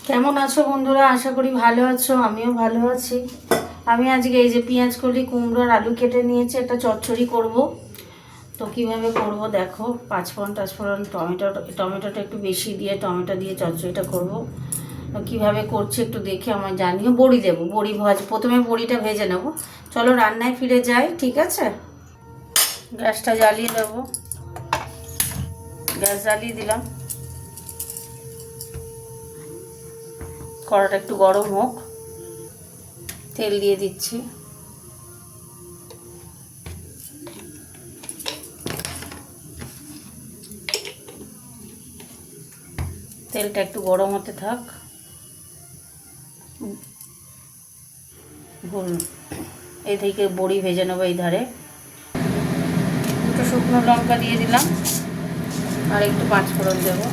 কেমন আছো বন্ধুরা? আশা করি ভালো আছো, আমিও ভালো আছি। আমি আজকে এই যে পেঁয়াজ কলি, কুমড়ো আর আলু কেটে নিয়েছি, একটা চচ্চড়ি করব। তো কিভাবে করব দেখো, পাঁচফোড়ন টাচফোড়ন টমেটোটা একটু বেশি দিয়ে টমেটো দিয়ে চচ্চড়িটা করব। তো কীভাবে করছি একটু দেখে আমার জানিও। বড়ি দেবো, প্রথমে বড়িটা ভেজে নেব। চলো রান্নায় ফিরে যাই, ঠিক আছে? গ্যাসটা জ্বালিয়ে দেবো, গ্যাস জ্বালিয়ে দিলাম। কড়াটা একটু গরম হোক, তেল দিয়ে দিচ্ছি। তেলটা একটু গরম হতে থাক। এই থেকে বড়ি ভেজে নেবো। এই ধারে দুটো শুকনো লঙ্কা দিয়ে দিলাম, আর একটু পাঁচফোড়ন দেবো।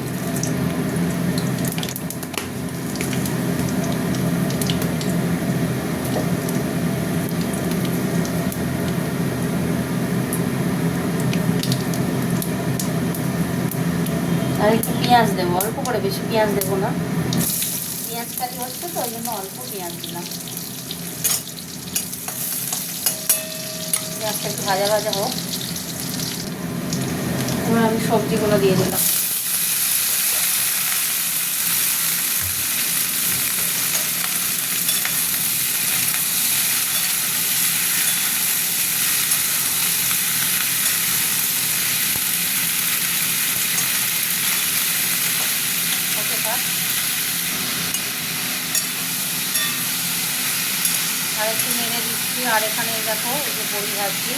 আর একটু পেঁয়াজ দেবো, অল্প করে, বেশি পেঁয়াজ দেবো না। পেঁয়াজ কালি হচ্ছে তো, ওই জন্য অল্প পেঁয়াজ দিলাম। পেঁয়াজটা একটু ভাজা ভাজা হোক। এবার আমি সবজিগুলো দিয়ে দিলাম। ওকে থাক। আর একটু নেড়ে দিচ্ছি। আর এখানে দেখো, এই যে বড়ি ভাজছি,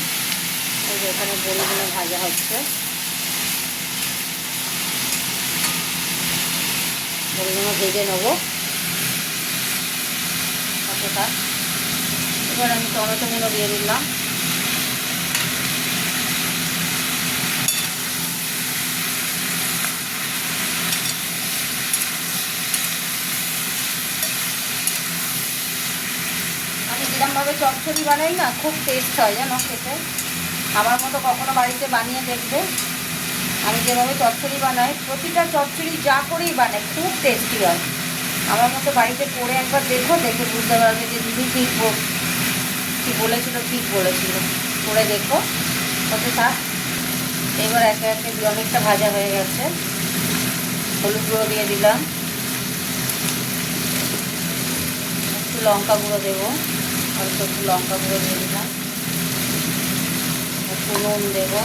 এই যে এখানে বড়িগুলো ভাজা হচ্ছে। বড়িগুলো ভেজে নেবো। ওকে থাক। এবার আমি টমেটোগুলো দিয়ে দিলাম। আমি যেরকমভাবে চচ্চড়ি বানাই না, খুব টেস্ট হয় জানো খেতে। আমার মতো কখনো বাড়িতে বানিয়ে দেখবে। আমি যেভাবে চচ্চড়ি বানাই, প্রতিটা চচ্চড়ি যা করেই বানাই খুব টেস্টি হয়। আমার মতো বাড়িতে করে একবার দেখো, দেখে বুঝতে পারবে যে দিদি ঠিক বলেছিল, ঠিক বলেছিল। করে দেখো। ওকে থাক। এবার একে একে অনেকটা ভাজা হয়ে গেছে। হলুদ গুঁড়ো দিয়ে দিলাম, একটু লঙ্কা গুঁড়ো দেবো, অল্প একটু লঙ্কা গুঁড়ো দিয়ে দিলাম, একটু নুন দেবো,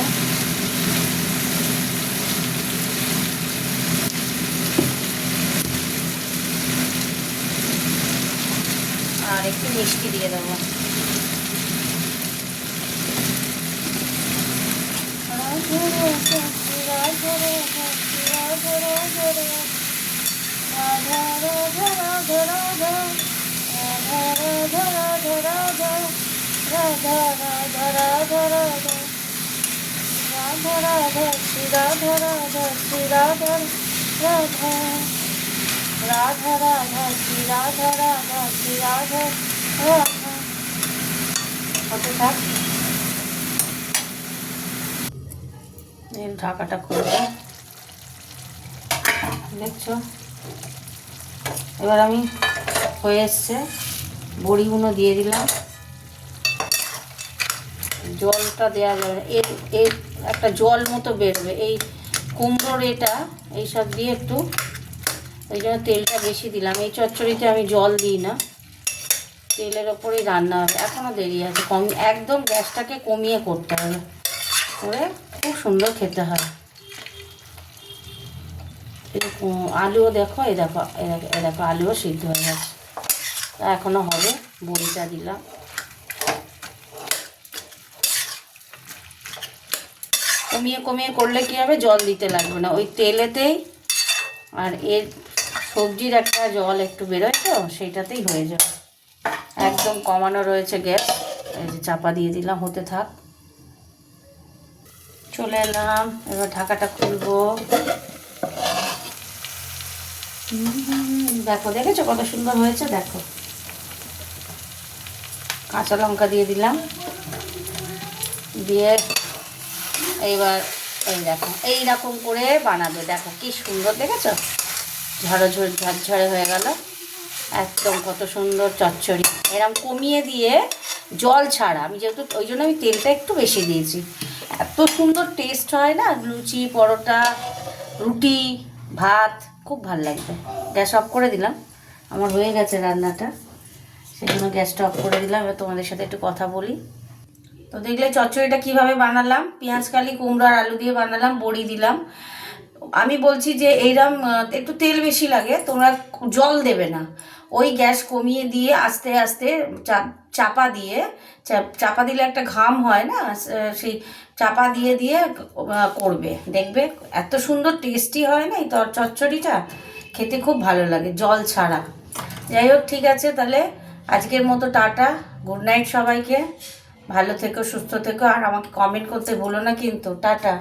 আর একটু মিষ্টি দিয়ে দেবো। ঢাকাটা খুলবো, দেখছো? এবার আমি হয়ে এসছে, বড়িগুলো দিয়ে দিলাম। জলটা দেওয়া যাবে না, এর এর একটা জল মতো বেরোবে এই কুমড়োর এটা, এইসব দিয়ে একটু, ওই জন্য তেলটা বেশি দিলাম। এই চচ্চড়িতে আমি জল দিই না, তেলের ওপরেই রান্না হবে। এখনও দেরি আছে, একদম গ্যাসটাকে কমিয়ে করতে হবে, করে খুব সুন্দর খেতে হয়। আলুও দেখো, এই দেখো, এই দেখো আলুও সিদ্ধ হয়ে গেছে। এখনও হবে। বড়িটা দিলাম। কমিয়ে কমিয়ে করলে কী হবে, জল দিতে লাগবে না, ওই তেলেতেই। আর এর সবজির একটা জল একটু বেরোয় তো, সেইটাতেই হয়ে যাবে। একদম কমানো রয়েছে গ্যাস। এই যে চাপা দিয়ে দিলাম, হতে থাক। চলে এলাম, এবার ঢাকাটা খুলবো। দেখো, দেখেছো কত সুন্দর হয়েছে? দেখো, কাঁচা লঙ্কা দিয়ে দিলাম, দিয়ে এইবার এই দেখো, এইরকম করে বানাবে। দেখো কি সুন্দর, দেখেছো? ঝরঝরে হয়ে গেল একদম। কত সুন্দর চচ্চড়ি, এরকম কমিয়ে দিয়ে জল ছাড়া, আমি যেহেতু ওই জন্য আমি তেলটা একটু বেশি দিয়েছি। এত সুন্দর টেস্ট হয় না, লুচি, পরোটা, রুটি, ভাত, খুব ভাল লাগবে। গ্যাস অফ করে দিলাম, আমার হয়ে গেছে রান্নাটা, সেই জন্য গ্যাসটা অফ করে দিলাম। এবার তোমাদের সাথে একটু কথা বলি। তো দেখলে চচ্চড়িটা কীভাবে বানালাম, পেঁয়াজ কালি, কুমড়ো আর আলু দিয়ে বানালাম, বড়ি দিলাম। আমি বলছি যে এইরকম একটু তেল বেশি লাগে, তোমরা জল দেবে না, ওই গ্যাস কমিয়ে দিয়ে আস্তে আস্তে চাপা দিয়ে, চাপা দিলে একটা ঘাম হয় না, সেই চাপা দিয়ে দিয়ে করবে, দেখবে এত সুন্দর টেস্টি হয় না এই চচ্চড়িটা, খেতে খুব ভালো লাগে জল ছাড়া। যাই হোক, ঠিক আছে, তাহলে আজকের মতো টাটা, গুড নাইট সবাইকে, ভালো থেকো, সুস্থ থেকো, আর আমাকে কমেন্ট করতে ভুলো না কিন্তু। টাটা।